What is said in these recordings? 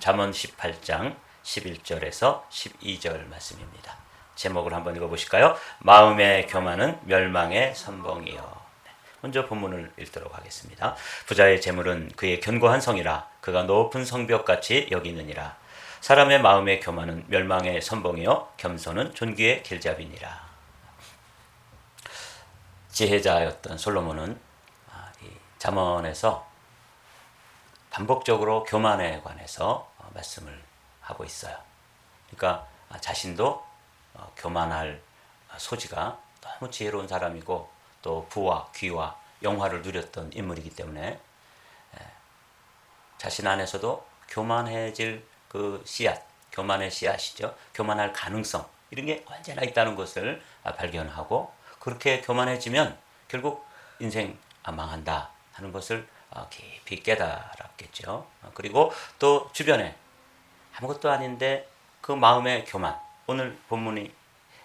잠언 18장 11절에서 12절 말씀입니다. 제목을 한번 읽어보실까요? 마음의 교만은 멸망의 선봉이요. 먼저 본문을 읽도록 하겠습니다. 부자의 재물은 그의 견고한 성이라 그가 높은 성벽같이 여기느니라. 사람의 마음의 교만은 멸망의 선봉이요 겸손은 존귀의 길잡이니라. 지혜자였던 솔로몬은 이 잠언에서 반복적으로 교만에 관해서 말씀을 하고 있어요. 그러니까 자신도 교만할 소지가 너무 지혜로운 사람이고 또 부와 귀와 영화를 누렸던 인물이기 때문에 자신 안에서도 교만해질 그 씨앗, 교만의 씨앗이죠. 교만할 가능성 이런 게 언제나 있다는 것을 발견하고 그렇게 교만해지면 결국 인생 망한다 하는 것을 깊이 깨달았겠죠. 그리고 또 주변에 아무것도 아닌데 그 마음의 교만, 오늘 본문이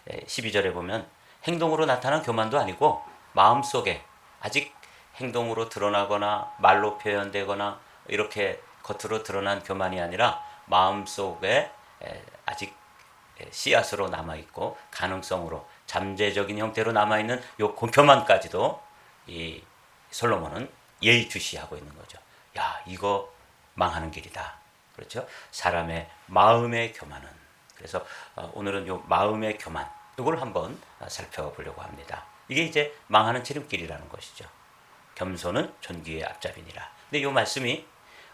12절에 보면 행동으로 나타난 교만도 아니고 마음속에 아직 행동으로 드러나거나 말로 표현되거나 이렇게 겉으로 드러난 교만이 아니라 마음속에 아직 씨앗으로 남아있고 가능성으로 잠재적인 형태로 남아있는 요 교만까지도 이 솔로몬은 예의주시하고 있는 거죠. 야, 이거 망하는 길이다. 그렇죠? 사람의 마음의 교만은. 그래서 오늘은 요 마음의 교만, 이걸 한번 살펴보려고 합니다. 이게 이제 망하는 지름길이라는 것이죠. 겸손은 존귀의 앞잡이니라. 근데 이 말씀이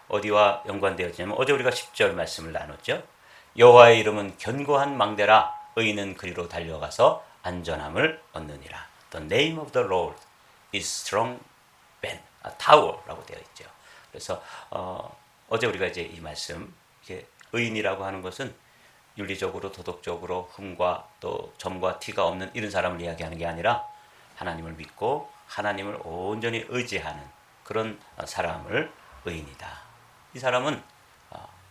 어디와 연관되어지냐면 어제 우리가 10절 말씀을 나눴죠. 여호와의 이름은 견고한 망대라 의인은 그리로 달려가서 안전함을 얻느니라. The name of the Lord is strong tower라고 되어 있죠. 그래서 어제 우리가 이제 이 말씀, 이게 의인이라고 하는 것은 윤리적으로 도덕적으로 흠과 또 점과 티가 없는 이런 사람을 이야기하는 게 아니라 하나님을 믿고 하나님을 온전히 의지하는 그런 사람을 의인이다. 이 사람은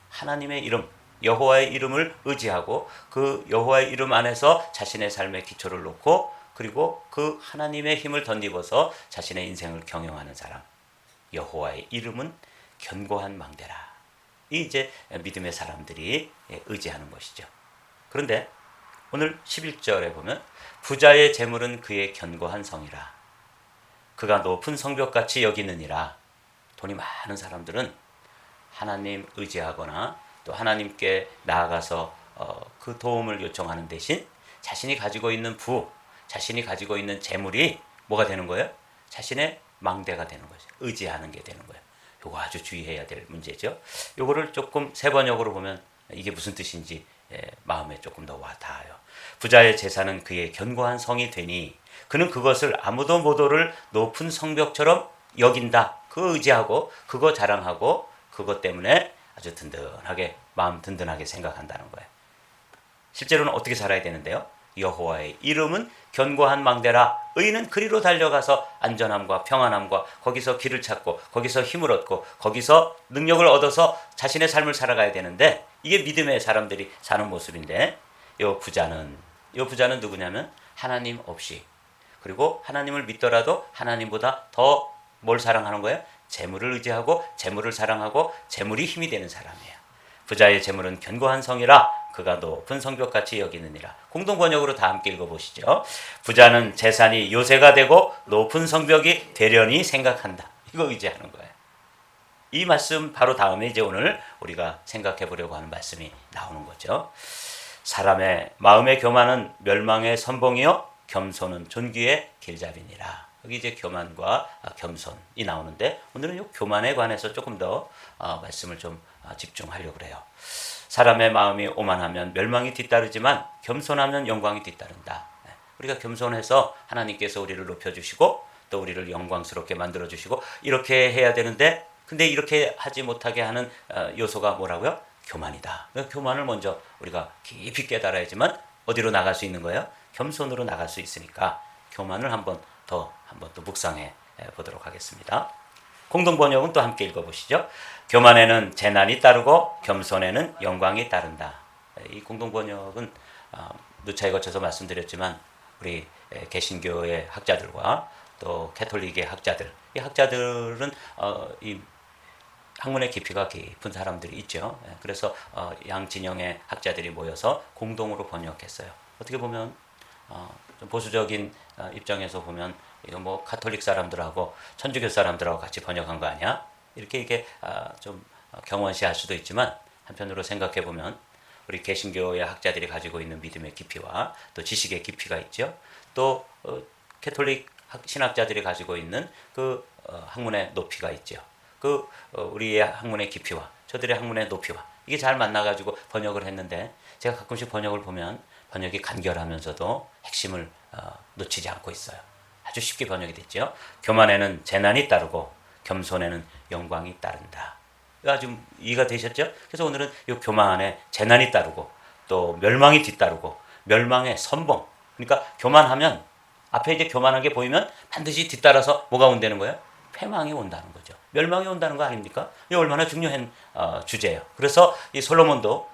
하나님의 이름, 여호와의 이름을 의지하고 그 여호와의 이름 안에서 자신의 삶의 기초를 놓고 그리고 그 하나님의 힘을 덧입어서 자신의 인생을 경영하는 사람. 여호와의 이름은 견고한 망대라. 이 이제 믿음의 사람들이 의지하는 것이죠. 그런데 오늘 11절에 보면 부자의 재물은 그의 견고한 성이라. 그가 높은 성벽같이 여기느니라. 돈이 많은 사람들은 하나님 의지하거나 또 하나님께 나아가서 그 도움을 요청하는 대신 자신이 가지고 있는 부, 자신이 가지고 있는 재물이 뭐가 되는 거예요? 자신의 망대가 되는 거죠. 의지하는 게 되는 거예요. 이거 아주 주의해야 될 문제죠. 이거를 조금 세번역으로 보면 이게 무슨 뜻인지 마음에 조금 더 와닿아요. 부자의 재산은 그의 견고한 성이 되니 그는 그것을 아무도 못 오를 높은 성벽처럼 여긴다. 그거 의지하고 그거 자랑하고 그것 때문에 아주 든든하게 마음 든든하게 생각한다는 거예요. 실제로는 어떻게 살아야 되는데요? 여호와의 이름은 견고한 망대라 의인은 그리로 달려가서 안전함과 평안함과 거기서 길을 찾고 거기서 힘을 얻고 거기서 능력을 얻어서 자신의 삶을 살아가야 되는데 이게 믿음의 사람들이 사는 모습인데 이 부자는 누구냐면 하나님 없이 그리고 하나님을 믿더라도 하나님보다 더 뭘 사랑하는 거예요? 재물을 의지하고 재물을 사랑하고 재물이 힘이 되는 사람이에요. 부자의 재물은 견고한 성이라 그가 높은 성벽같이 여기느니라. 공동번역으로 다 함께 읽어보시죠. 부자는 재산이 요새가 되고 높은 성벽이 되려니 생각한다. 이거 의지하는 거예요. 이 말씀 바로 다음에 이제 오늘 우리가 생각해 보려고 하는 말씀이 나오는 거죠. 사람의 마음의 교만은 멸망의 선봉이요 겸손은 존귀의 길잡이니라. 여기 이제 교만과 겸손이 나오는데 오늘은 이 교만에 관해서 조금 더 말씀을 좀 집중하려고 그래요. 사람의 마음이 오만하면 멸망이 뒤따르지만 겸손하면 영광이 뒤따른다. 우리가 겸손해서 하나님께서 우리를 높여주시고 또 우리를 영광스럽게 만들어주시고 이렇게 해야 되는데 근데 이렇게 하지 못하게 하는 요소가 뭐라고요? 교만이다. 교만을 먼저 우리가 깊이 깨달아야지만 어디로 나갈 수 있는 거예요? 겸손으로 나갈 수 있으니까 교만을 한번 또 묵상해 보도록 하겠습니다. 공동번역은 또 함께 읽어보시죠. 교만에는 재난이 따르고 겸손에는 영광이 따른다. 이 공동번역은 누차에 거쳐서 말씀드렸지만 우리 개신교의 학자들과 또 캐톨릭의 학자들, 이 학자들은 이 학문의 깊이가 깊은 사람들이 있죠. 그래서 양 진영의 학자들이 모여서 공동으로 번역했어요. 어떻게 보면 좀 보수적인 입장에서 보면 이거 뭐 카톨릭 사람들하고 천주교 사람들하고 같이 번역한 거 아니야? 이렇게 이게 좀 경원시할 수도 있지만 한편으로 생각해 보면 우리 개신교의 학자들이 가지고 있는 믿음의 깊이와 또 지식의 깊이가 있죠. 또 캐톨릭 신학자들이 가지고 있는 그 학문의 높이가 있죠. 그 우리의 학문의 깊이와 저들의 학문의 높이와 이게 잘 만나가지고 번역을 했는데 제가 가끔씩 번역을 보면 번역이 간결하면서도 핵심을 놓치지 않고 있어요. 아주 쉽게 번역이 됐죠. 교만에는 재난이 따르고 겸손에는 영광이 따른다. 아주 이해가 되셨죠? 그래서 오늘은 이 교만에 재난이 따르고 또 멸망이 뒤따르고 멸망의 선봉. 그러니까 교만하면 앞에 이제 교만한 게 보이면 반드시 뒤따라서 뭐가 온다는 거예요? 패망이 온다는 거죠. 멸망이 온다는 거 아닙니까? 이 얼마나 중요한 주제예요. 그래서 이 솔로몬도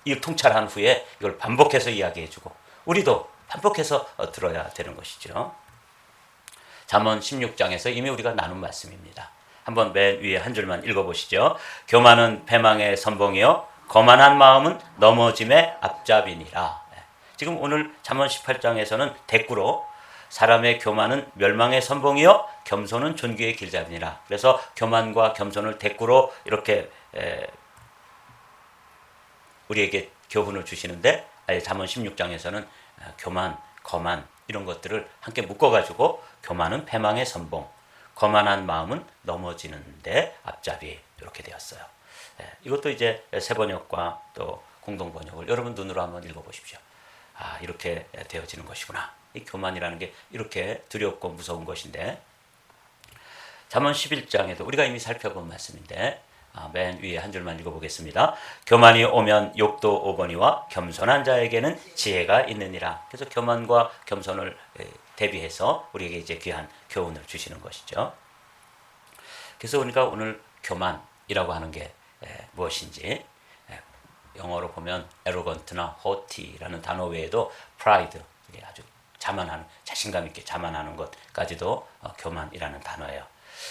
이 통찰한 후에 이걸 반복해서 이야기해주고 우리도 반복해서 들어야 되는 것이죠. 잠언 16장에서 이미 우리가 나눈 말씀입니다. 한번 맨 위에 한 줄만 읽어보시죠. 교만은 패망의 선봉이요 거만한 마음은 넘어짐의 앞잡이니라. 지금 오늘 잠언 18장에서는 대꾸로 사람의 교만은 멸망의 선봉이요 겸손은 존귀의 길잡이니라. 그래서 교만과 겸손을 대꾸로 이렇게 우리에게 교훈을 주시는데 잠언 16장에서는 교만, 거만 이런 것들을 함께 묶어가지고 교만은 패망의 선봉, 거만한 마음은 넘어지는데 앞잡이 이렇게 되었어요. 이것도 이제 새 번역과 또 공동 번역을 여러분 눈으로 한번 읽어보십시오. 이렇게 되어지는 것이구나. 이 교만이라는 게 이렇게 두렵고 무서운 것인데 잠언 11장에도 우리가 이미 살펴본 말씀인데 맨 위에 한 줄만 읽어보겠습니다. 교만이 오면 욕도 오거니와 겸손한 자에게는 지혜가 있느니라. 그래서 교만과 겸손을 대비해서 우리에게 이제 귀한 교훈을 주시는 것이죠. 그래서 우리가 오늘 교만이라고 하는 게 무엇인지 영어로 보면 arrogant나 haughty라는 단어 외에도 pride, 아주 자만하는, 자신감 있게 자만하는 것까지도 교만이라는 단어예요.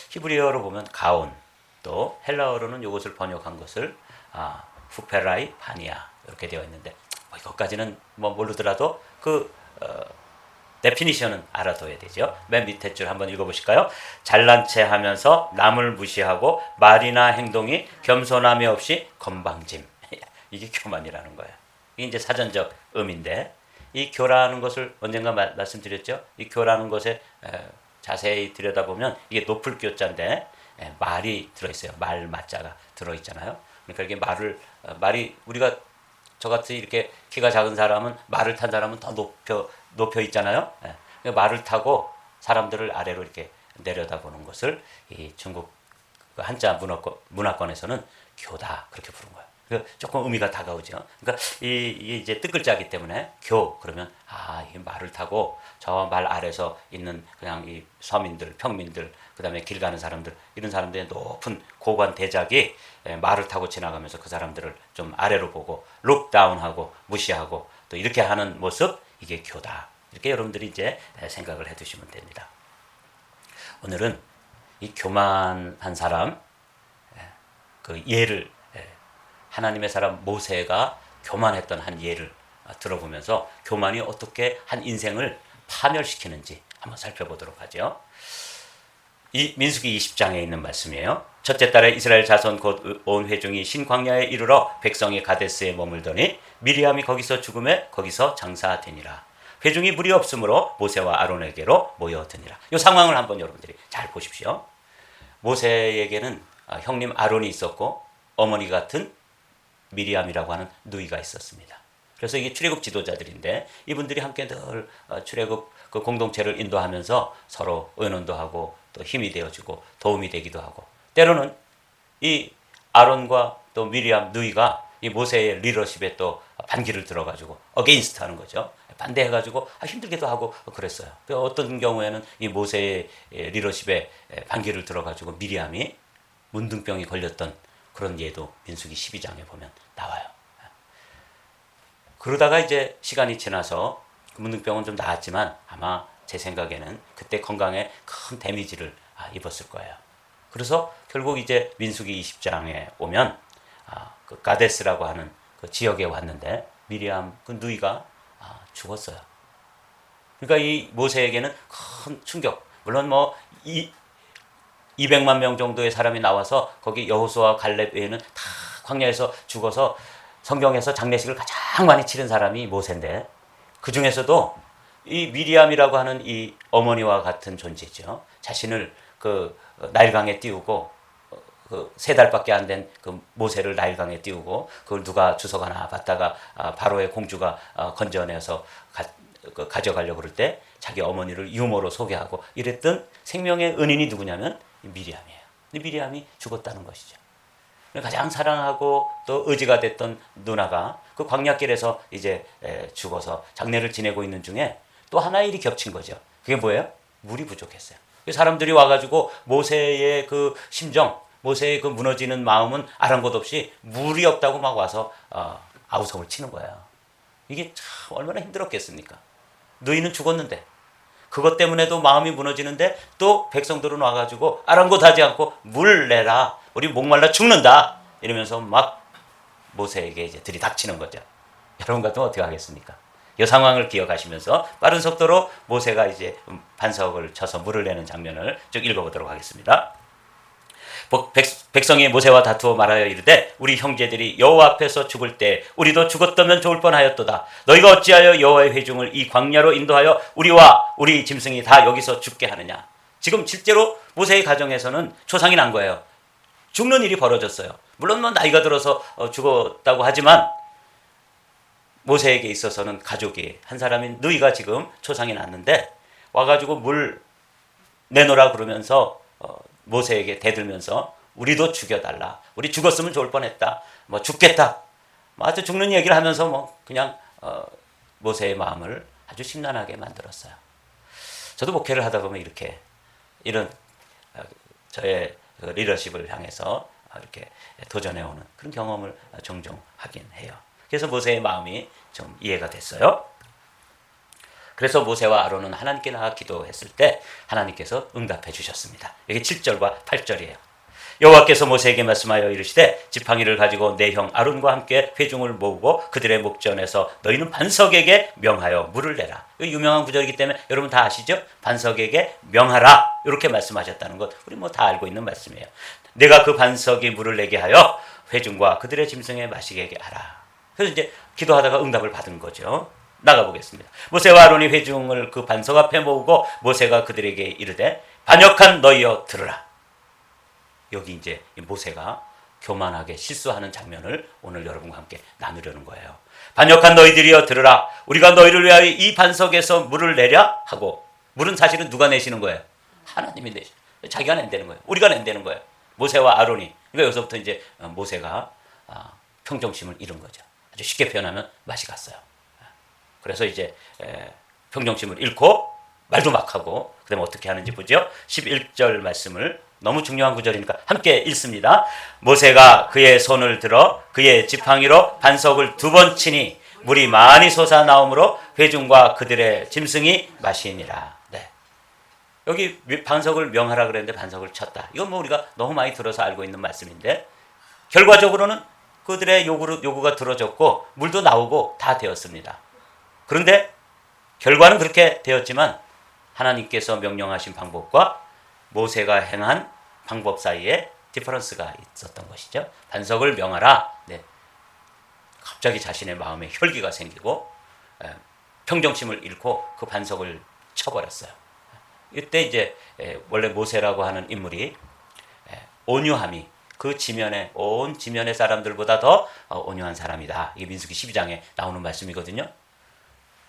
히브리어로 보면 가온, 또 헬라어로는 이것을 번역한 것을 후페라이 파니아 이렇게 되어 있는데 이것까지는 뭐 모르더라도 그 데피니션은 알아둬야 되죠. 맨 밑에 줄 한번 읽어보실까요? 잘난 체 하면서 남을 무시하고 말이나 행동이 겸손함이 없이 건방짐. 이게 교만이라는 거예요. 이게 이제 사전적 의미인데 이 교라는 것을 언젠가 말씀드렸죠. 이 교라는 것에 자세히 들여다보면 이게 높을 교자인데 말이 들어있어요. 말 마자가 들어있잖아요. 그러니까 이게 말이 우리가 저같이 이렇게 키가 작은 사람은 말을 탄 사람은 더 높여 있잖아요. 말을 타고 사람들을 아래로 이렇게 내려다보는 것을 이 중국 한자 문화권에서는 교다 그렇게 부른 거예요. 조금 의미가 다가오죠. 그러니까 이게 이제 뜻글자이기 때문에 교 그러면 이 말을 타고 저 말 아래서 있는 그냥 이 서민들, 평민들, 그다음에 길 가는 사람들 이런 사람들의 높은 고관 대작이 말을 타고 지나가면서 그 사람들을 좀 아래로 보고 룩다운하고 무시하고 또 이렇게 하는 모습 이게 교다. 이렇게 여러분들이 이제 생각을 해두시면 됩니다. 오늘은 이 교만한 사람 그 예를 하나님의 사람 모세가 교만했던 한 예를 들어보면서 교만이 어떻게 한 인생을 파멸시키는지 한번 살펴보도록 하죠. 이 민수기 20장에 있는 말씀이에요. 첫째 달에 이스라엘 자손 곧 온 회중이 신광야에 이르러 백성이 가데스에 머물더니 미리암이 거기서 죽음에 거기서 장사되니라. 회중이 물이 없으므로 모세와 아론에게로 모여드니라. 이 상황을 한번 여러분들이 잘 보십시오. 모세에게는 형님 아론이 있었고 어머니 같은 미리암이라고 하는 누이가 있었습니다. 그래서 이게 출애굽 지도자들인데 이분들이 함께 늘 출애굽 그 공동체를 인도하면서 서로 의논도 하고 또 힘이 되어주고 도움이 되기도 하고 때로는 이 아론과 또 미리암 누이가 이 모세의 리더십에 또 반기를 들어가지고 어게인스트 하는 거죠. 반대해가지고 힘들기도 하고 그랬어요. 어떤 경우에는 이 모세의 리더십에 반기를 들어가지고 미리암이 문둥병이 걸렸던 그런 예도 민수기 12장에 보면 나와요. 그러다가 이제 시간이 지나서 그 문둥병은 좀 나았지만 아마 제 생각에는 그때 건강에 큰 데미지를 입었을 거예요. 그래서 결국 이제 민수기 20장에 오면 그 가데스라고 하는 그 지역에 왔는데 미리암 그 누이가 죽었어요. 그러니까 이 모세에게는 큰 충격. 물론 뭐 200만 명 정도의 사람이 나와서 거기 여호수아와 갈렙 외에는 다 광야에서 죽어서 성경에서 장례식을 가장 많이 치른 사람이 모세인데 그 중에서도 이 미리암이라고 하는 이 어머니와 같은 존재죠. 자신을 그 나일강에 띄우고 그 3달밖에 안 된 그 모세를 나일강에 띄우고 그걸 누가 주워 가나 봤다가 바로의 공주가 건져내서 가져가려고 그럴 때 자기 어머니를 유모로 소개하고 이랬던 생명의 은인이 누구냐면 미리암이에요. 미리암이 죽었다는 것이죠. 가장 사랑하고 또 의지가 됐던 누나가 그 광야길에서 이제 죽어서 장례를 지내고 있는 중에 또 하나의 일이 겹친 거죠. 그게 뭐예요? 물이 부족했어요. 사람들이 와가지고 모세의 그 심정, 모세의 그 무너지는 마음은 아랑곳 없이 물이 없다고 막 와서 아우성을 치는 거예요. 이게 참 얼마나 힘들었겠습니까? 너희는 죽었는데 그것 때문에도 마음이 무너지는데 또 백성들은 와가지고 아랑곳하지 않고 물 내라, 우리 목말라 죽는다 이러면서 막 모세에게 이제 들이닥치는 거죠. 여러분 같으면 어떻게 하겠습니까? 이 상황을 기억하시면서 빠른 속도로 모세가 이제 반석을 쳐서 물을 내는 장면을 쭉 읽어보도록 하겠습니다. 백성이 모세와 다투어 말하여 이르되 우리 형제들이 여호와 앞에서 죽을 때 우리도 죽었다면 좋을 뻔하였도다. 너희가 어찌하여 여호와의 회중을 이 광야로 인도하여 우리와 우리 짐승이 다 여기서 죽게 하느냐. 지금 실제로 모세의 가정에서는 초상이 난 거예요. 죽는 일이 벌어졌어요. 물론 뭐 나이가 들어서 죽었다고 하지만 모세에게 있어서는 가족이 한 사람인 누이가 지금 초상이 났는데 와가지고 물 내놓으라 그러면서 모세에게 대들면서 우리도 죽여달라. 우리 죽었으면 좋을 뻔했다. 뭐 죽겠다. 뭐 아주 죽는 얘기를 하면서 뭐 그냥 모세의 마음을 아주 심란하게 만들었어요. 저도 목회를 하다 보면 이런 저의 리더십을 향해서 이렇게 도전해오는 그런 경험을 종종 하긴 해요. 그래서 모세의 마음이 좀 이해가 됐어요. 그래서 모세와 아론은 하나님께 나가 기도했을 때 하나님께서 응답해 주셨습니다. 이게 7절과 8절이에요. 여호와께서 모세에게 말씀하여 이르시되 지팡이를 가지고 내 형 아론과 함께 회중을 모으고 그들의 목전에서 너희는 반석에게 명하여 물을 내라. 유명한 구절이기 때문에 여러분 다 아시죠? 반석에게 명하라 이렇게 말씀하셨다는 것 우리 뭐 다 알고 있는 말씀이에요. 내가 그 반석이 물을 내게 하여 회중과 그들의 짐승에 마시게 하라. 그래서 이제 기도하다가 응답을 받은 거죠. 나가보겠습니다. 모세와 아론이 회중을 그 반석 앞에 모으고 모세가 그들에게 이르되 반역한 너희여 들으라. 여기 이제 모세가 교만하게 실수하는 장면을 오늘 여러분과 함께 나누려는 거예요. 반역한 너희들이여 들으라. 우리가 너희를 위하여 이 반석에서 물을 내랴 하고, 물은 사실은 누가 내시는 거예요? 하나님이 내시는 거예요. 자기가 낸다는 거예요. 우리가 낸다는 거예요. 모세와 아론이. 그러니까 여기서부터 이제 모세가 평정심을 잃은 거죠. 아주 쉽게 표현하면 맛이 갔어요. 그래서 이제 평정심을 잃고 말도 막 하고 그다음에 어떻게 하는지 보죠. 11절 말씀을 너무 중요한 구절이니까 함께 읽습니다. 모세가 그의 손을 들어 그의 지팡이로 반석을 2번 치니 물이 많이 솟아나오므로 회중과 그들의 짐승이 마시니라. 네. 여기 반석을 명하라 그랬는데 반석을 쳤다. 이건 뭐 우리가 너무 많이 들어서 알고 있는 말씀인데 결과적으로는 그들의 요구가 들어졌고 물도 나오고 다 되었습니다. 그런데 결과는 그렇게 되었지만 하나님께서 명령하신 방법과 모세가 행한 방법 사이에 디퍼런스가 있었던 것이죠. 반석을 명하라. 네. 갑자기 자신의 마음에 혈기가 생기고 평정심을 잃고 그 반석을 쳐버렸어요. 이때 이제 원래 모세라고 하는 인물이 온유함이 그 지면에 온 지면의 사람들보다 더 온유한 사람이다. 이게 민수기 12장에 나오는 말씀이거든요.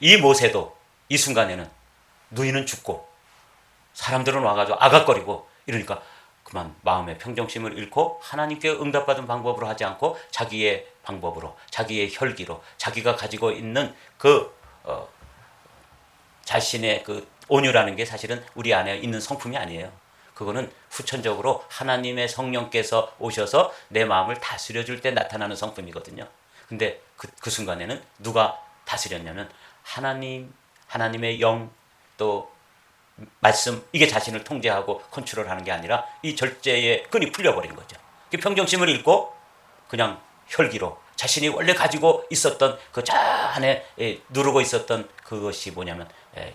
이 모세도 이 순간에는 누이는 죽고 사람들은 와가지고 아각거리고 이러니까 그만 마음의 평정심을 잃고 하나님께 응답받은 방법으로 하지 않고 자기의 방법으로 자기의 혈기로 자기가 가지고 있는 그 자신의 그 온유라는 게 사실은 우리 안에 있는 성품이 아니에요. 그거는 후천적으로 하나님의 성령께서 오셔서 내 마음을 다스려 줄 때 나타나는 성품이거든요. 근데 그 순간에는 누가 다스렸냐면 하나님의 영 또 말씀, 이게 자신을 통제하고 컨트롤하는 게 아니라 이 절제의 끈이 풀려버린 거죠. 평정심을 잃고 그냥 혈기로 자신이 원래 가지고 있었던 그 자 안에 누르고 있었던 그것이 뭐냐면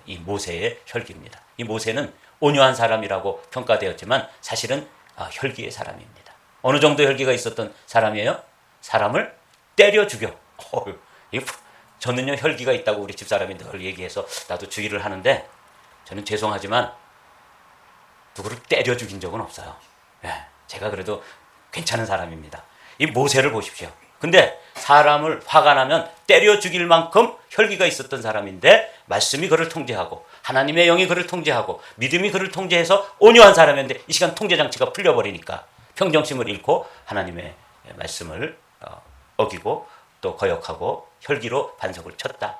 이 모세의 혈기입니다. 이 모세는 온유한 사람이라고 평가되었지만 사실은 혈기의 사람입니다. 어느 정도 혈기가 있었던 사람이에요? 사람을 때려 죽여. 저는요 혈기가 있다고 우리 집사람이 늘 얘기해서 나도 주의를 하는데, 저는 죄송하지만 누구를 때려 죽인 적은 없어요. 제가 그래도 괜찮은 사람입니다. 이 모세를 보십시오. 근데 사람을 화가 나면 때려 죽일 만큼 혈기가 있었던 사람인데 말씀이 그를 통제하고 하나님의 영이 그를 통제하고 믿음이 그를 통제해서 온유한 사람이었는데 이 시간 통제장치가 풀려버리니까 평정심을 잃고 하나님의 말씀을 어기고 또 거역하고 혈기로 반석을 쳤다.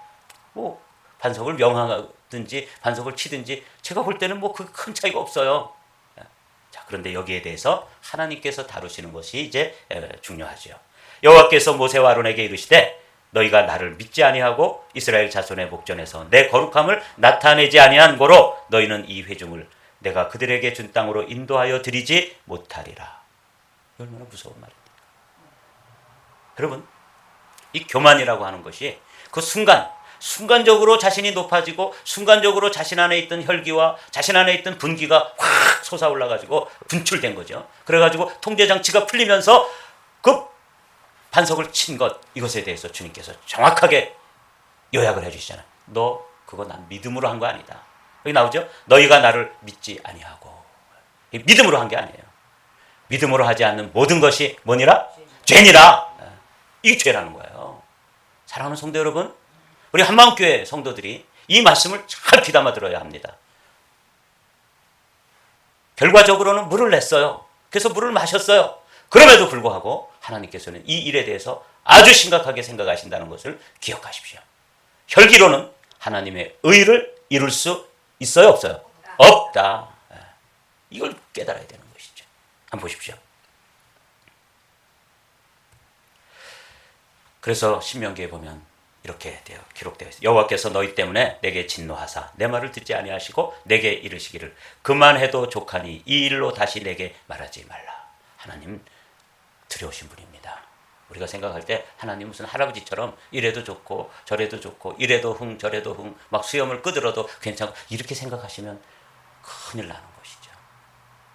뭐 반석을 명하든지 반석을 치든지 제가 볼 때는 뭐 그 큰 차이가 없어요. 자, 그런데 여기에 대해서 하나님께서 다루시는 것이 이제 중요하죠. 여호와께서 모세와 아론에게 이르시되 너희가 나를 믿지 아니하고 이스라엘 자손의 목전에서 내 거룩함을 나타내지 아니한 고로 너희는 이 회중을 내가 그들에게 준 땅으로 인도하여 드리지 못하리라. 얼마나 무서운 말입니까? 여러분, 이 교만이라고 하는 것이 그 순간적으로 자신이 높아지고 순간적으로 자신 안에 있던 혈기와 자신 안에 있던 분기가 확 솟아올라가지고 분출된 거죠. 그래가지고 통제장치가 풀리면서 그 반석을 친 것, 이것에 대해서 주님께서 정확하게 요약을 해주시잖아요. 너 그거 난 믿음으로 한 거 아니다. 여기 나오죠? 너희가 나를 믿지 아니하고. 믿음으로 한 게 아니에요. 믿음으로 하지 않는 모든 것이 뭐니라? 죄니라. 이게 죄라는 거예요. 사랑하는 성도 여러분, 우리 한마음교회 성도들이 이 말씀을 잘 귀담아 들어야 합니다. 결과적으로는 물을 냈어요. 그래서 물을 마셨어요. 그럼에도 불구하고 하나님께서는 이 일에 대해서 아주 심각하게 생각하신다는 것을 기억하십시오. 혈기로는 하나님의 의를 이룰 수 있어요, 없어요? 없다. 이걸 깨달아야 되는 것이죠. 한번 보십시오. 그래서 신명기에 보면 이렇게 기록되어 있어요. 여호와께서 너희 때문에 내게 진노하사 내 말을 듣지 아니하시고 내게 이르시기를 그만해도 족하니 이 일로 다시 내게 말하지 말라. 하나님 두려우신 분입니다. 우리가 생각할 때 하나님 무슨 할아버지처럼 이래도 좋고 저래도 좋고 이래도 흥 저래도 흥 막 수염을 끄들어도 괜찮고 이렇게 생각하시면 큰일 나는 것이죠.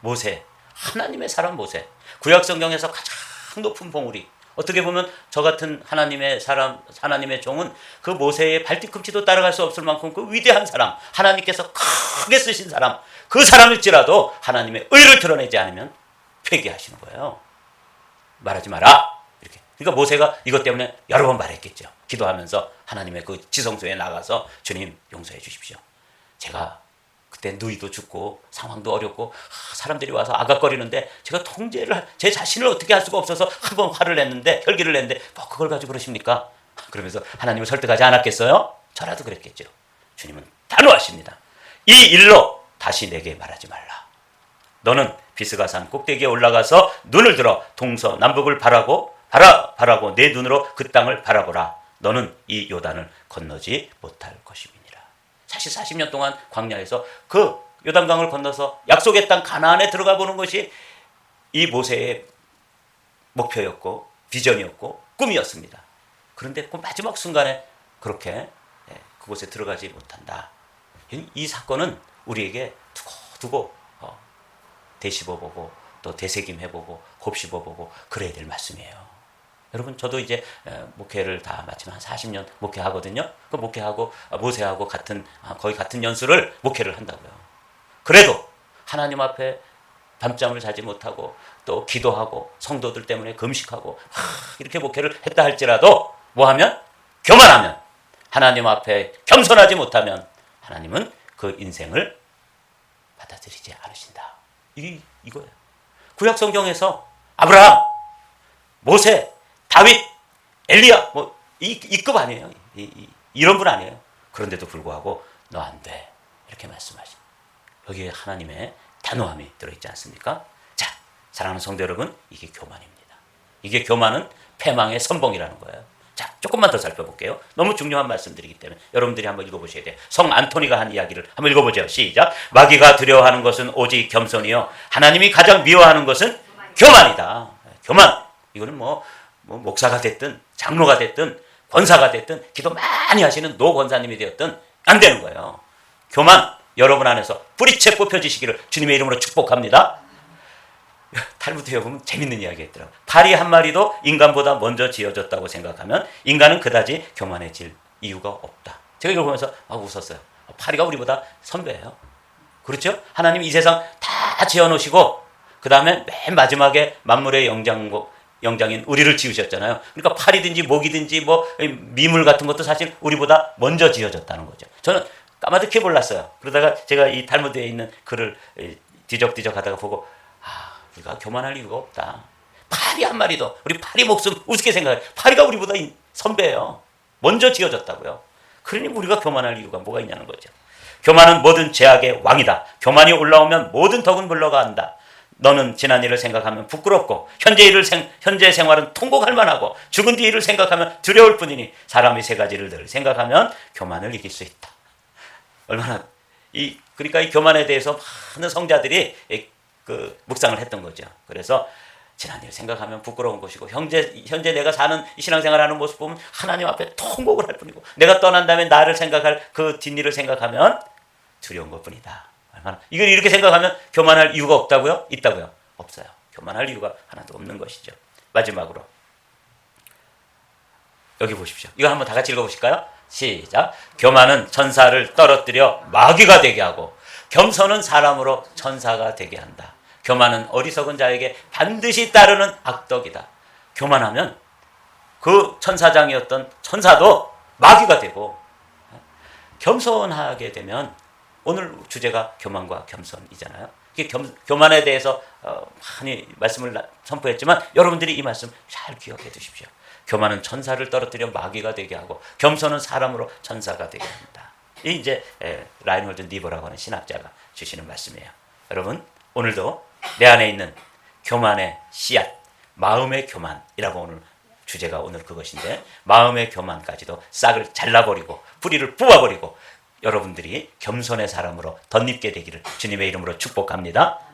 모세, 하나님의 사람 모세, 구약 성경에서 가장 높은 봉우리. 어떻게 보면 저 같은 하나님의 사람, 하나님의 종은 그 모세의 발뒤꿈치도 따라갈 수 없을 만큼 그 위대한 사람, 하나님께서 크게 쓰신 사람, 그 사람일지라도 하나님의 의를 드러내지 않으면 회개하시는 거예요. 말하지 마라. 이렇게. 그러니까 모세가 이것 때문에 여러 번 말했겠죠. 기도하면서 하나님의 그 지성소에 나가서 주님 용서해 주십시오. 제가 그때 누이도 죽고 상황도 어렵고 사람들이 와서 아각거리는데 제가 통제를 제 자신을 어떻게 할 수가 없어서 한 번 화를 냈는데 혈기를 냈는데 뭐 그걸 가지고 그러십니까? 그러면서 하나님을 설득하지 않았겠어요? 저라도 그랬겠죠. 주님은 단호하십니다. 이 일로 다시 내게 말하지 말라. 너는 비스가산 꼭대기에 올라가서 눈을 들어 동서남북을 바라고 내 눈으로 그 땅을 바라보라. 너는 이 요단을 건너지 못할 것임이니라. 사실 40년 동안 광야에서 그 요단강을 건너서 약속의 땅 가나안에 들어가 보는 것이 이 모세의 목표였고 비전이었고 꿈이었습니다. 그런데 그 마지막 순간에 그렇게 그곳에 들어가지 못한다. 이 사건은 우리에게 두고 되씹어보고 또 되새김해보고 곱씹어보고 그래야 될 말씀이에요. 여러분, 저도 이제 목회를 다 마치면 한 40년 목회하거든요. 그 목회하고 모세하고 거의 같은 연수를 목회를 한다고요. 그래도 하나님 앞에 밤잠을 자지 못하고 또 기도하고 성도들 때문에 금식하고 이렇게 목회를 했다 할지라도 뭐하면? 교만하면, 하나님 앞에 겸손하지 못하면 하나님은 그 인생을 받아들이지 않으신다. 이거예요. 구약 성경에서 아브라함, 모세, 다윗, 엘리야 이 급 아니에요. 이런 분 아니에요. 그런데도 불구하고 너 안 돼. 이렇게 말씀하십니다. 여기에 하나님의 단호함이 들어있지 않습니까? 자, 사랑하는 성도 여러분, 이게 교만입니다. 이게 교만은 패망의 선봉이라는 거예요. 자, 조금만 더 살펴볼게요. 너무 중요한 말씀드리기 때문에 여러분들이 한번 읽어보셔야 돼요. 성 안토니가 한 이야기를 한번 읽어보죠. 시작. 마귀가 두려워하는 것은 오직 겸손이요 하나님이 가장 미워하는 것은 교만이다. 교만. 이거는 뭐 목사가 됐든 장로가 됐든 권사가 됐든 기도 많이 하시는 노 권사님이 되었든 안 되는 거예요. 교만 여러분 안에서 뿌리채 뽑혀지시기를 주님의 이름으로 축복합니다. 탈무드에 보면 재밌는 이야기가 있더라고요. 파리 한 마리도 인간보다 먼저 지어졌다고 생각하면 인간은 그다지 교만해질 이유가 없다. 제가 이걸 보면서 웃었어요. 파리가 우리보다 선배예요. 그렇죠? 하나님 이 세상 다 지어놓으시고 그 다음에 맨 마지막에 만물의 영장인 우리를 지으셨잖아요. 그러니까 파리든지 모기든지 뭐 미물 같은 것도 사실 우리보다 먼저 지어졌다는 거죠. 저는 까마득히 몰랐어요. 그러다가 제가 이 탈무드에 있는 글을 뒤적뒤적 하다가 보고 우리가 교만할 이유가 없다. 파리 한 마리도 우리 파리 목숨 우습게 생각해. 파리가 우리보다 선배예요. 먼저 지어졌다고요. 그러니 우리가 교만할 이유가 뭐가 있냐는 거죠. 교만은 모든 죄악의 왕이다. 교만이 올라오면 모든 덕은 물러간다. 너는 지난 일을 생각하면 부끄럽고 현재 생활은 통곡할 만하고 죽은 뒤 일을 생각하면 두려울 뿐이니 사람이 세 가지를 늘 생각하면 교만을 이길 수 있다. 얼마나 그러니까 이 교만에 대해서 많은 성자들이 묵상을 했던 거죠. 그래서 지난 일 생각하면 부끄러운 것이고 현재 내가 사는 이 신앙생활하는 모습 보면 하나님 앞에 통곡을 할 뿐이고 내가 떠난 다음에 나를 생각할 그 뒷일을 생각하면 두려운 것뿐이다. 얼마나 이걸 이렇게 생각하면 교만할 이유가 없다고요? 있다고요? 없어요. 교만할 이유가 하나도 없는 것이죠. 마지막으로 여기 보십시오. 이거 한번 다 같이 읽어보실까요? 시작. 교만은 천사를 떨어뜨려 마귀가 되게 하고 겸손은 사람으로 천사가 되게 한다. 교만은 어리석은 자에게 반드시 따르는 악덕이다. 교만하면 그 천사장이었던 천사도 마귀가 되고 겸손하게 되면 오늘 주제가 교만과 겸손이잖아요. 교만에 대해서 많이 말씀을 선포했지만 여러분들이 이 말씀 잘 기억해 두십시오. 교만은 천사를 떨어뜨려 마귀가 되게 하고 겸손은 사람으로 천사가 되게 한다. 이 이제 라인홀드 니버라고 하는 신학자가 주시는 말씀이에요. 여러분 오늘도 내 안에 있는 교만의 씨앗, 마음의 교만이라고 오늘 주제가 오늘 그것인데 마음의 교만까지도 싹을 잘라버리고 뿌리를 뽑아버리고 여러분들이 겸손의 사람으로 덧입게 되기를 주님의 이름으로 축복합니다.